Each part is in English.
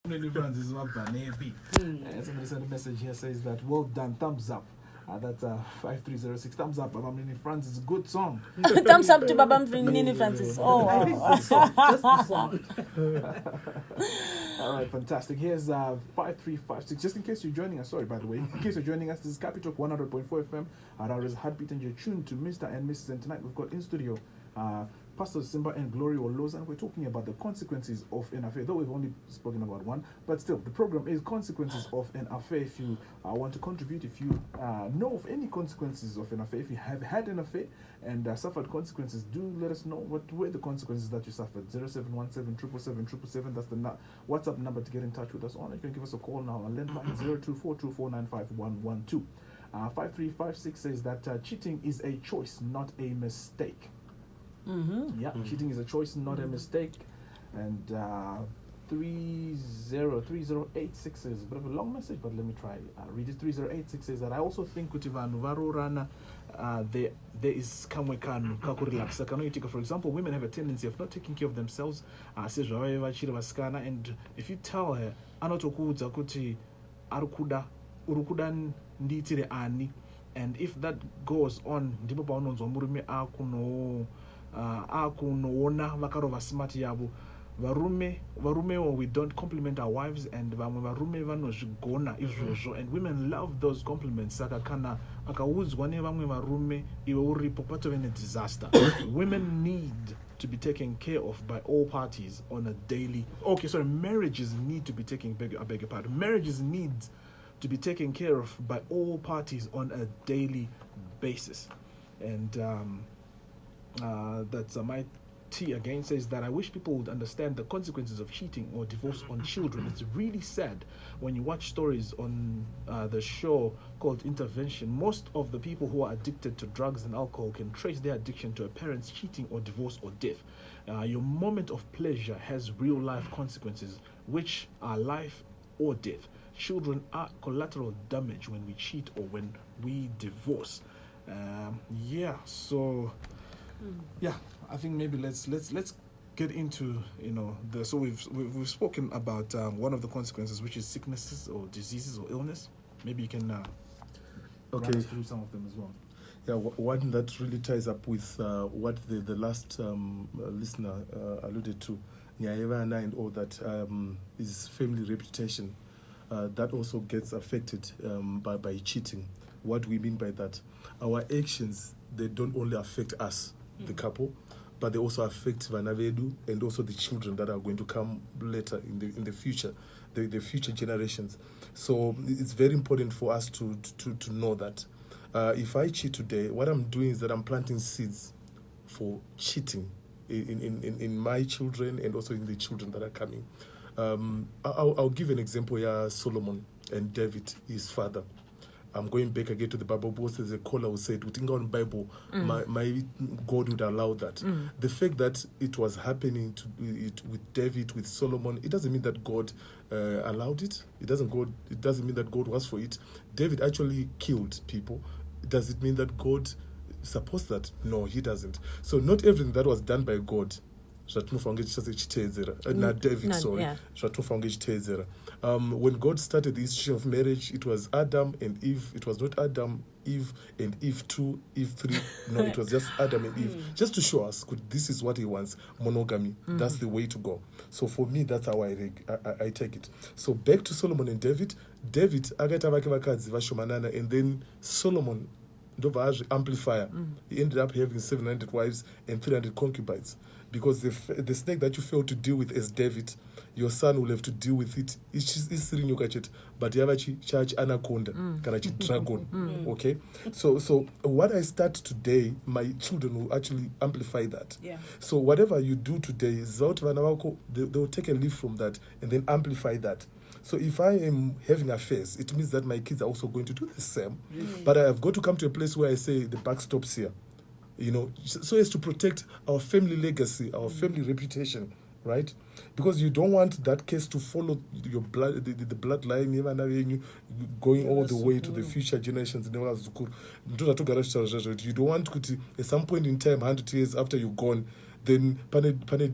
Somebody sent a message here says that well done, thumbs up. That's 5306 thumbs up. Baba Mini France is a good song. Thumbs up to Baba Mini Francis. Oh, wow. Just the song. All right, fantastic. Here's 5356. Just in case you're joining us, sorry by the way, in case you're joining us, this is Capital 100.4 FM. Our is Heartbeat, and you're tuned to Mr. and Mrs. And tonight we've got in studio Pastor Simba and Glory Woloza, and we're talking about the consequences of an affair. Though we've only spoken about one, but still, the program is consequences of an affair. If you want to contribute, if you know of any consequences of an affair, if you have had an affair and suffered consequences, do let us know what were the consequences that you suffered. 0717 777 that's the WhatsApp number to get in touch with us on. You can give us a call now on landline 0242495112. 5356 says that cheating is a choice, not a mistake. Cheating is a choice, not a mistake. And 303086 says a bit of a long message, but let me try read it. 3086 says that I also think kuti vanhu varorana there is kamwe kanhu kakurelaxa kanoitika. For example, women have a tendency of not taking care of themselves sezvavave vachiri vasikana, and if you tell her anotokuudza kuti arikuda urikuda ndiitire ani, and if that goes on ndipo paunonzwa murume akunoona vakarova smart yavo. Varumewo, we don't compliment our wives, and vamwe varume vanozvigona izvozvo, and women love those compliments. Saka kana akaudzwa nevamwe varume iwe uripo patove disaster. Women need to be taken care of by all parties on a daily. Marriages need to be taken. I beg your pardon. Marriages need to be taken care of by all parties on a daily basis, and that's my T again says that I wish people would understand the consequences of cheating or divorce on children. It's really sad when you watch stories on the show called Intervention. Most of the people who are addicted to drugs and alcohol can trace their addiction to a parent's cheating or divorce or death. Your moment of pleasure has real life consequences, which are life or death. Children are collateral damage when we cheat or when we divorce. I think maybe let's get into so we've spoken about one of the consequences, which is sicknesses or diseases or illness. Maybe you can run us through some of them as well. Yeah, one that really ties up with what the last listener alluded to, and all that is family reputation. That also gets affected by cheating. What do we mean by that? Our actions, they don't only affect us, the couple, but they also affect Vanavedu and also the children that are going to come later in the future, the future generations. So it's very important for us to know that if I cheat today, what I'm doing is that I'm planting seeds for cheating in my children and also in the children that are coming. I'll give an example here. Solomon and David, his father. I'm going back again to the Bible. There's a caller who said, within God Bible, my God would allow that. The fact that it was happening with David, with Solomon, it doesn't mean that God allowed it. It doesn't mean that God was for it. David actually killed people. Does it mean that God supposed that? No, he doesn't. So not everything that was done by God when God started the issue of marriage, it was Adam and Eve. It was not Adam, Eve, and Eve 2, Eve 3. No, it was just Adam and Eve. Just to show us, this is what he wants, monogamy. That's the way to go. So for me, that's how I take it. So back to Solomon and David. David, and then Solomon, amplifier. He ended up having 700 wives and 300 concubines. Because the snake that you failed to deal with as David, your son will have to deal with it. But you have a charge anaconda, dragon. Okay? So what I start today, my children will actually amplify that. Yeah. So whatever you do today, they'll take a leaf from that and then amplify that. So if I am having affairs, it means that my kids are also going to do the same. But I have got to come to a place where I say the buck stops here. So as to protect our family legacy, our family reputation, right? Because you don't want that case to follow your blood, the bloodline, going all the way to the future generations. You don't want to, at some point in time, 100 years after you're gone, then pane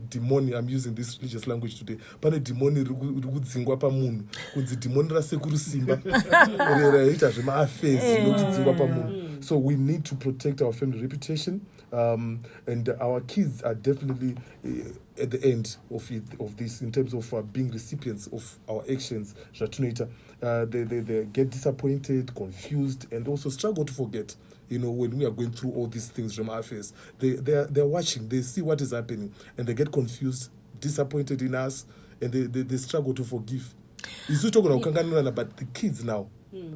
demoni, I'm using this religious language today, pane demoni rikudzingwa pamunhu kunzi demoni rasekuru Simba raita zvemaaffairs nokudzingwa pamunhu. So we need to protect our family reputation, and our kids are definitely at the end of this in terms of being recipients of our actions. They get disappointed, confused, and also struggle to forget. When we are going through all these things from our face, they're watching, they see what is happening, and they get confused, disappointed in us, and they struggle to forgive. But the kids now,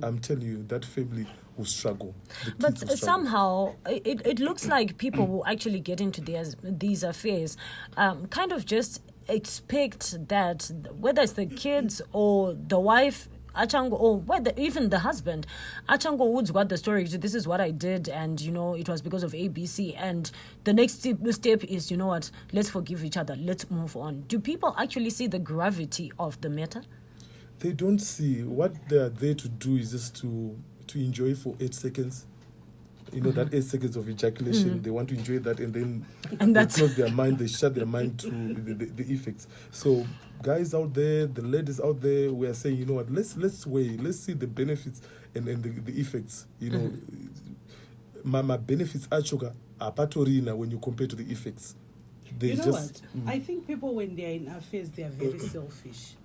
I'm telling you, that family will struggle. But somehow, it looks like people who actually get into these affairs kind of just expect that, whether it's the kids or the wife, or whether even the husband, Achango Woods got the story, this is what I did, and it was because of ABC, and the next step is, you know what, let's forgive each other, let's move on. Do people actually see the gravity of the matter? They don't see. What they are there to do is just to enjoy for 8 seconds. That 8 seconds of ejaculation, they want to enjoy that, and then they close their mind, they shut their mind to the effects. So guys out there, the ladies out there, we are saying, you know what, let's wait, let's see the benefits and the effects. Mama benefits achoka apatorina when you compare to the effects. What? I think people, when they are in affairs, they are very selfish.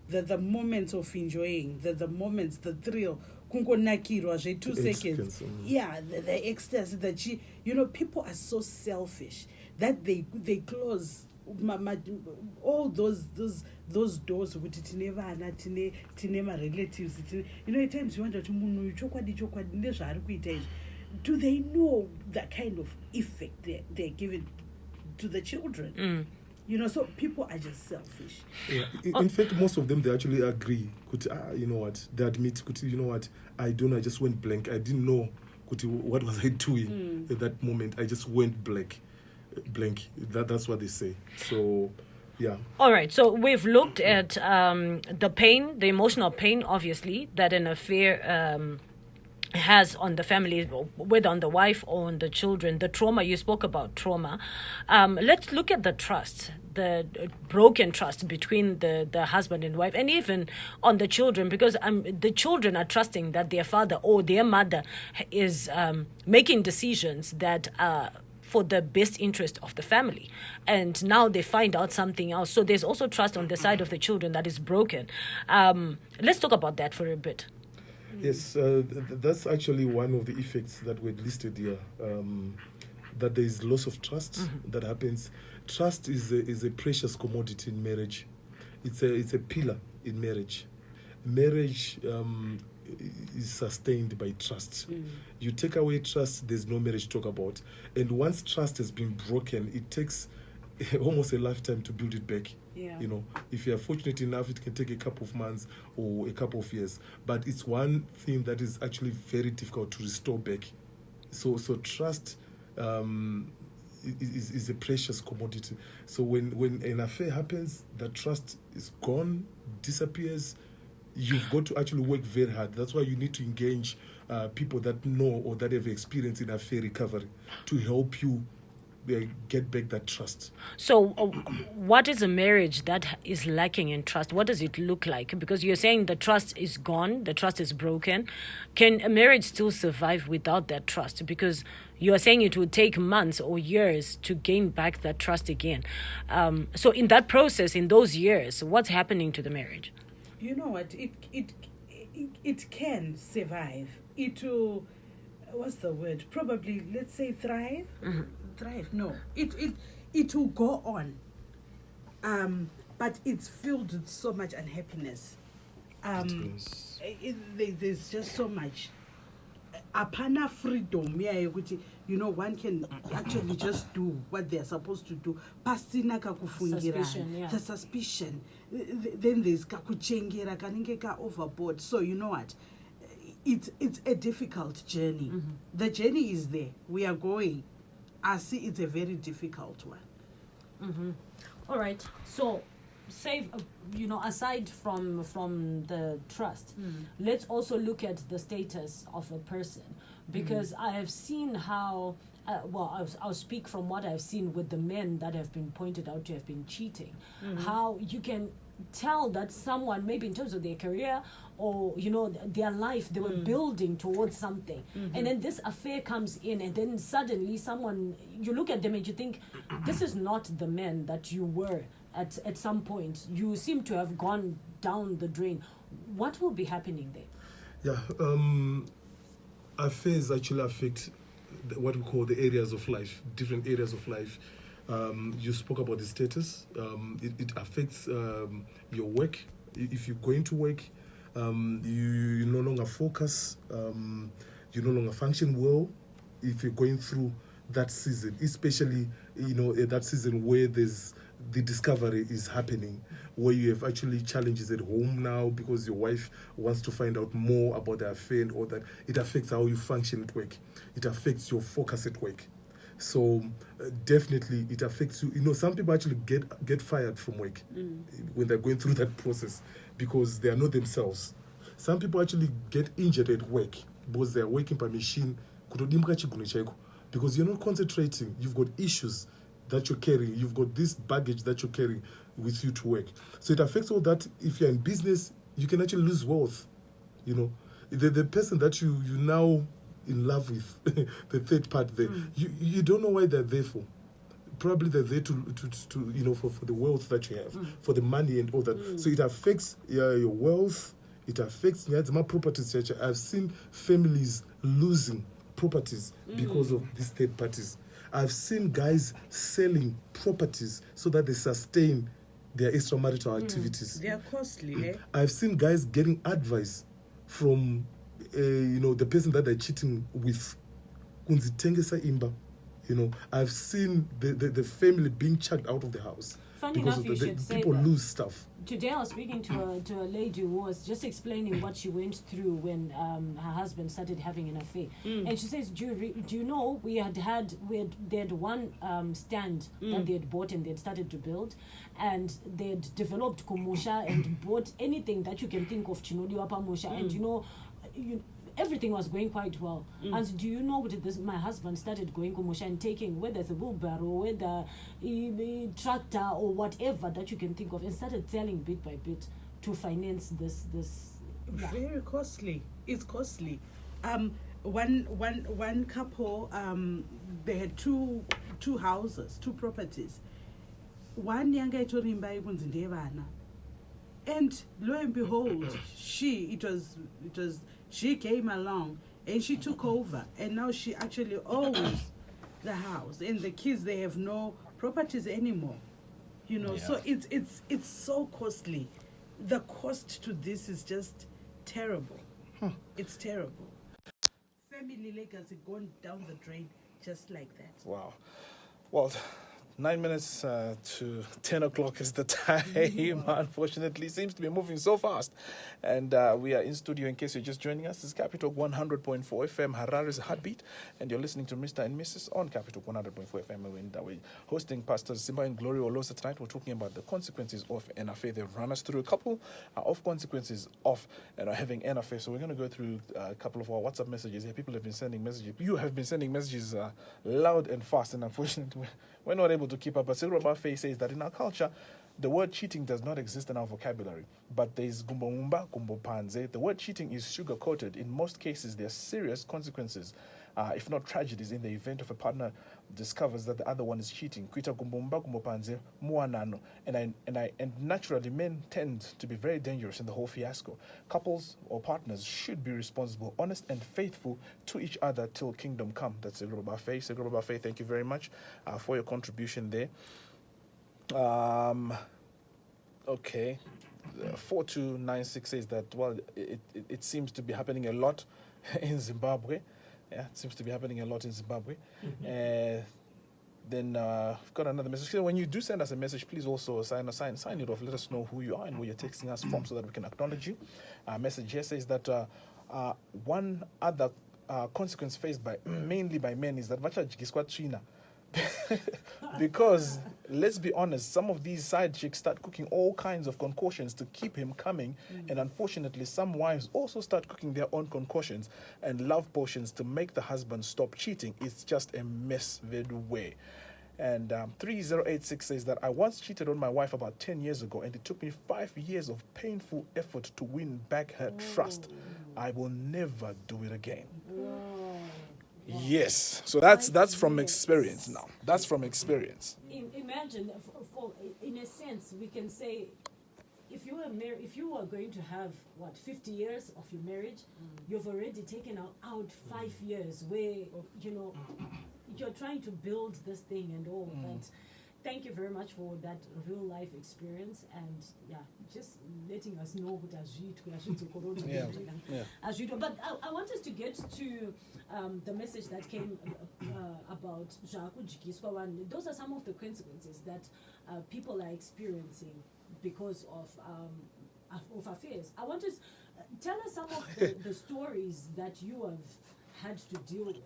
The moments of enjoying, the moments, the thrill, kungonakirwa 2 seconds. Yeah, the ecstasy, people are so selfish that they close all those doors with tinema relatives. At times you wonder to do they know the kind of effect they're giving to the children? So people are just selfish. Yeah. In fact, most of them, they actually agree. You know what? They admit, you know what? I just went blank. I didn't know what was I doing at that moment. I just went blank. That's what they say. So, yeah. All right. So we've looked at the pain, the emotional pain, obviously, that an affair has on the family, whether on the wife or on the children, the trauma. You spoke about trauma. Let's look at the trust, the broken trust between the husband and wife, and even on the children, because the children are trusting that their father or their mother is making decisions that are for the best interest of the family, and now they find out something else. So there's also trust on the side of the children that is broken. Let's talk about that for a bit. Yes, that's actually one of the effects that were listed here, that there is loss of trust that happens. Trust is a precious commodity in marriage. It's a pillar in marriage. Marriage is sustained by trust. You take away trust, there's no marriage to talk about. And once trust has been broken, it takes almost a lifetime to build it back. Yeah. If you are fortunate enough, it can take a couple of months or a couple of years. But it's one thing that is actually very difficult to restore back. So trust is a precious commodity. So when an affair happens, the trust is gone, disappears. You've got to actually work very hard. That's why you need to engage people that know or that have experience in affair recovery to help you get back that trust. So what is a marriage that is lacking in trust? What does it look like? Because you're saying the trust is gone, the trust is broken. Can a marriage still survive without that trust? Because you're saying it would take months or years to gain back that trust again. So in that process, in those years, what's happening to the marriage? You know what? It can survive. It will, what's the word? Probably, let's say, thrive. Thrive. No, it will go on, but it's filled with so much unhappiness. There's just so much. Apana freedom, one can actually just do what they're supposed to do. The suspicion. Then there's kakuchengera kaningeka overboard. So you know what? It's a difficult journey. The journey is there. We are going. I see it's a very difficult one. All right. So, aside from the trust, let's also look at the status of a person. because I have seen how. I'll speak from what I've seen with the men that have been pointed out to have been cheating. How you can tell that someone, maybe in terms of their career or their life, they were building towards something, and then this affair comes in, and then suddenly you look at them and you think, this is not the man that you were at some point. You seem to have gone down the drain. What will be happening there? Affairs actually affect what we call the areas of life, different areas of life. You spoke about the status. It affects your work. If you're going to work, you no longer focus. You no longer function well. If you're going through that season, especially that season where the discovery is happening, where you have actually challenges at home now because your wife wants to find out more about the affair and all that, it affects how you function at work. It affects your focus at work. So definitely it affects you. Some people actually get fired from work when they're going through that process because they are not themselves. Some people actually get injured at work because they're working by machine because you're not concentrating. You've got issues that you're carrying. You've got this baggage that you're carrying with you to work. So it affects all that. If you're in business, you can actually lose wealth. The person that you now in love with, the third part there, you don't know why they're there for. Probably they're there to for the wealth that you have, for the money and all that. So it affects your wealth. It affects my properties. I've seen families losing properties because of these third parties. I've seen guys selling properties so that they sustain their extramarital activities. They are costly, eh? I've seen guys getting advice from the person that they're cheating with. I've seen the family being chucked out of the house. Funny because enough, you should say people that. lose stuff. Today I was speaking to a lady who was just explaining what she went through when her husband started having an affair. And she says, do you know, they had one stand that they had bought and they had started to build, and they had developed komosha and bought anything that you can think of, chinoliwa pamosha, and everything was going quite well. And do you know what my husband started going komosha and taking, whether it's a wheelbarrow, whether a tractor or whatever that you can think of, and started selling bit by bit to finance this. Yeah. Very costly. It's costly. One couple, they had two houses, two properties. One younger torimba ibunzi ndevana. And lo and behold, she came along and she took over, and now she actually owns the house, and the kids, they have no properties anymore. So it's so costly. The cost to this is just terrible. It's terrible. Family legacy gone down the drain just like that. Wow. Well, 9 minutes to 10 o'clock is the time. Unfortunately, seems to be moving so fast. And we are in studio, in case you're just joining us. This is Capital 100.4 FM, Harare's Heartbeat. And you're listening to Mr. and Mrs. on Capital 100.4 FM. We're hosting Pastor Simba Glory Woloza tonight. We're talking about the consequences of an affair. They've run us through a couple of consequences of having an affair. So we're going to go through a couple of our WhatsApp messages here. People have been sending messages. You have been sending messages loud and fast. And unfortunately, we're not able to keep up. But Simba Glory says that in our culture, the word cheating does not exist in our vocabulary, but there is gumbo mumba, gumbo panze. The word cheating is sugar-coated. In most cases, there are serious consequences, if not tragedies, in the event of a partner discovers that the other one is cheating. Kuita gumbo mumba, gumbo panze, muanano. And naturally, men tend to be very dangerous in the whole fiasco. Couples or partners should be responsible, honest, and faithful to each other till kingdom come. That's Segro Buffet. Segro Buffet, thank you very much for your contribution there. Okay. 4296 says that, well, it seems to be happening a lot in Zimbabwe. Yeah, it seems to be happening a lot in Zimbabwe. Then I've got another message. So when you do send us a message, please also sign it off. Let us know who you are and where you're texting us from so that we can acknowledge you. Message here says that one other consequence faced mainly by men is that Because let's be honest, some of these side chicks start cooking all kinds of concoctions to keep him coming, and unfortunately some wives also start cooking their own concoctions and love potions to make the husband stop cheating. It's just a mess with way. And 3086 says that I once cheated on my wife about 10 years ago, and it took me 5 years of painful effort to win back her trust. I will never do it again. Yes, so that's from experience now. That's from experience. Imagine, in a sense, we can say, if you were going to have 50 years of your marriage, you've already taken out 5 years where you're trying to build this thing and all. But thank you very much for that real life experience, and just letting us know what But I want us to get to the message that came about those are some of the consequences that people are experiencing because of affairs. I want to tell us some of the stories that you have had to deal with.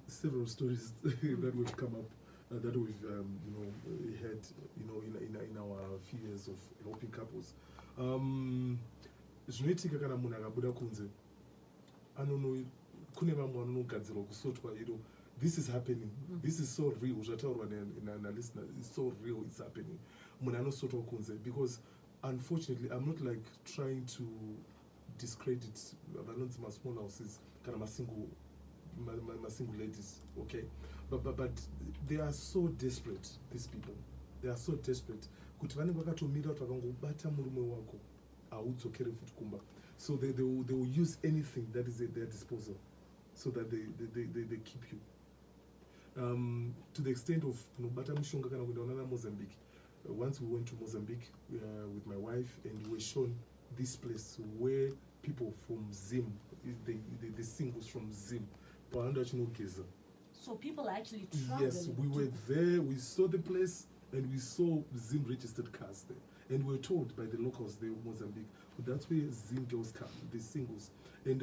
Several stories that would come up that we've had in our few years of helping couples. Zvinoitika kana munhu akabuda kunze kune vamwe vanogadzirwa kusotwa this is happening, this is so real, zvataurwa nalisteners, it's so real, it's happening. Munhu anosotwa kunze because unfortunately I'm not like trying to discredit vanonzi small houses kana masingle ladies, okay, but they are so desperate, these people, they are so desperate kuti vanenge vakatomira kuti vakangobata murume wako haudzokere futi kumba, so they will use anything that is at their disposal so that they keep you, to the extent of kunobata mushonga kana kuenda na Mozambique. Once we went to Mozambique with my wife, and we were shown this place where people from Zim, the singles from Zim, so people actually travel. Yes, we were there, we saw the place, and we saw Zim registered cars there. And we were told by the locals there in Mozambique, that's where Zim girls come, the singles. And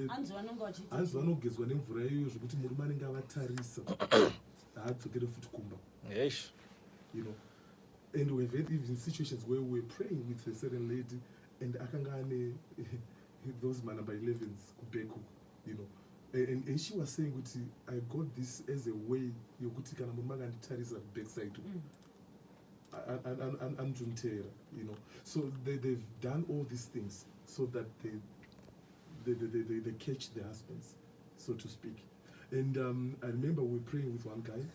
and we've had even situations where we're praying with a certain lady, and akangane those number 11s kubeku, and she was saying, I got this as a way yokuti kana mumaga nditariza backside and so they've done all these things so that they catch their husbands, so to speak. And I remember we were praying with one guy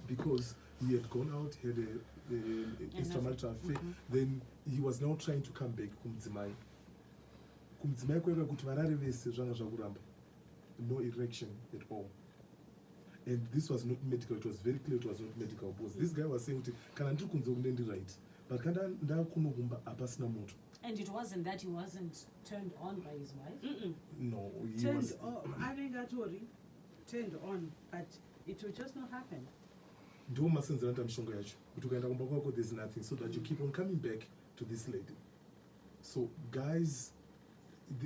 because he had gone out, had a extramarital affair, then he was now trying to come back kumdzimai kwega kuti varare vese zvanga zvakuramba, no erection at all. And this was not medical, it was very clear it was not medical, because this guy was saying kana ndiri kunze kundendi right, but kana ndakunokumba hapasina moto. And it wasn't that he wasn't turned on by his wife? No, he turned was on. I think that's what he turned on, but it will just not happen. Ndo masenzera mishonga yacho kuti ukaenda kumba kwako there's nothing, so that you keep on coming back to this lady. So guys,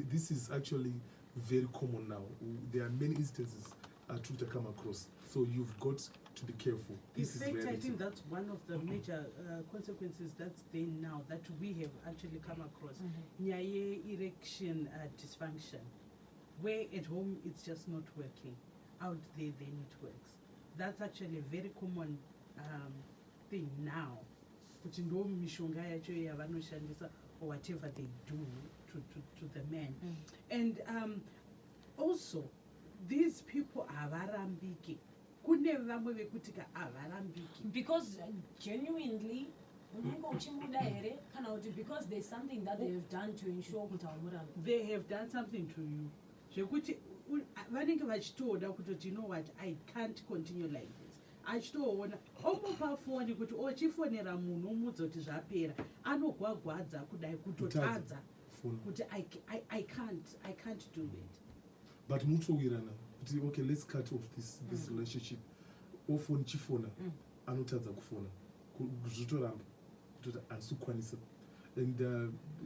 this is actually very common now. There are many instances to come across, so you've got to be careful. This is reality. I think that's one of the major consequences that's there now that we have actually come across. Nyaye erection dysfunction, where at home it's just not working, out there then it works. That's actually a very common thing now. Kuti ndo mishonga yacho yavanoshandisa or whatever they do to the men. And also, these people avarambiki. Kune vamwe vekutika avarambiki. Because genuinely, because there's something that they have done to ensure they have done something to you. Zvekuti vanenge vachitoda kutoti, you know what, I can't continue like this. Achitoona omupa foni kuti ochifonera munhu omudza kuti zvapera, anogwagwadza kudai kutotadza kuti I can't do it. But mutowirana kuti okay, let's cut off this relationship. Ofoni chifona anotadza kufona zvitoramba kuti asukwanisa. And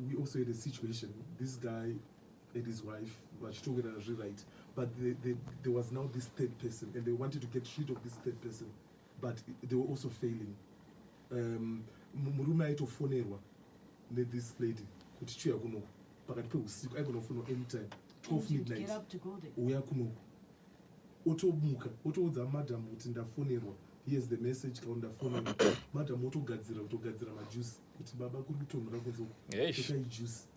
we also had a situation, this guy and his wife, vachitongera rewrite, but there was now this third person, and they wanted to get rid of this third person, but they were also failing. Murume aitofonerwa this lady kuti chiuya kunoku pakati peusiku aigonofonwa anytime 12 midnight uya kunoku otomuka otoudza madam kuti ndafonerwa, here's the message kawo ndafonerwa. Madam otogadzira majuice kuti baba kuri kutonhora kunze tokai juice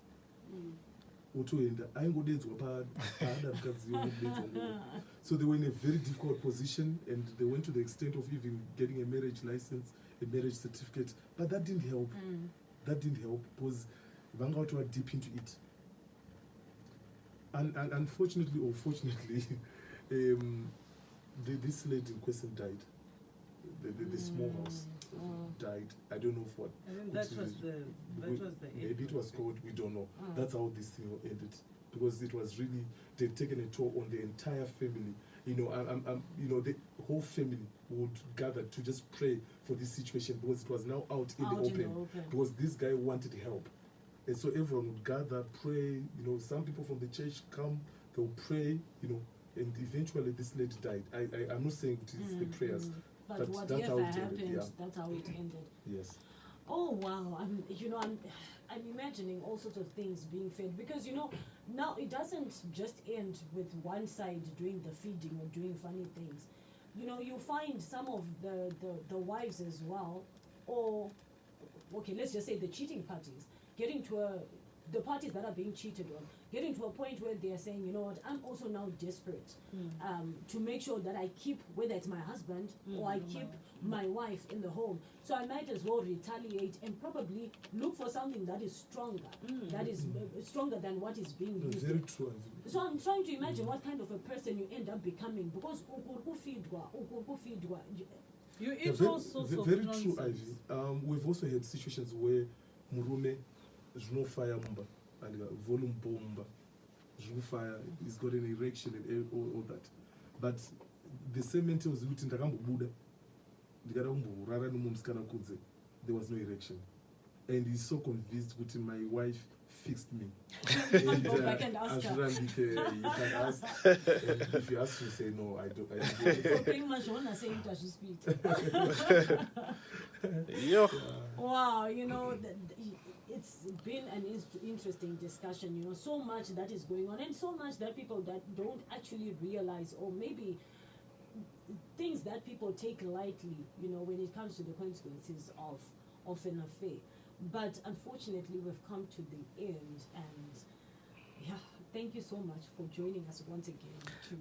otoenda aingodedzwa paada mukadzi yomudedzwa. So they were in a very difficult position, and they went to the extent of even getting a marriage license, a marriage certificate, but that didn't help. That didn't help because Vangaut were deep into it. And unfortunately or fortunately, this lady in question died. The small house died. I don't know for what. I mean, that was the maybe it was called, we don't know. That's how this thing ended. Because it was really, they'd taken a toll on the entire family. You know, the whole family would gather to just pray for this situation because it was now out in the open. Because this guy wanted help. And so everyone would gather, pray. You know, some people from the church come, they'll pray, you know, and eventually this lady died. I'm not saying it is the prayers. But whatever happened, that's how it ended. Yes. Oh wow! I'm imagining all sorts of things being fed, because now it doesn't just end with one side doing the feeding or doing funny things. You find some of the wives as well, or okay, let's just say the cheating parties getting to the parties that are being cheated on, getting to a point where they are saying, you know what, I'm also now desperate to make sure that I keep, whether it's my husband or I keep my wife in the home. So I might as well retaliate and probably look for something that is stronger, that is stronger than what is being used. Very true. So I'm trying to imagine what kind of a person you end up becoming, because you eat all sorts of very nonsense. True, Ivy. We've also had situations where Murume is no fire mumba and volume bomba. Fire, he's got an erection and all that. But the same mental was written Buddha. There was no erection. And he's so convinced that my wife fixed me. And go back and ask her. You can ask. And if you ask, you say, no, I don't. So pretty much want to say it as you speak. Wow, it's been an interesting discussion, so much that is going on, and so much that people that don't actually realize, or maybe things that people take lightly, when it comes to the consequences of an affair. But unfortunately, we've come to the end, and thank you so much for joining us once again to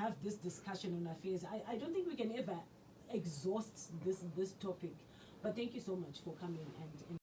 have this discussion on affairs. I don't think we can ever exhaust this topic, but thank you so much for coming and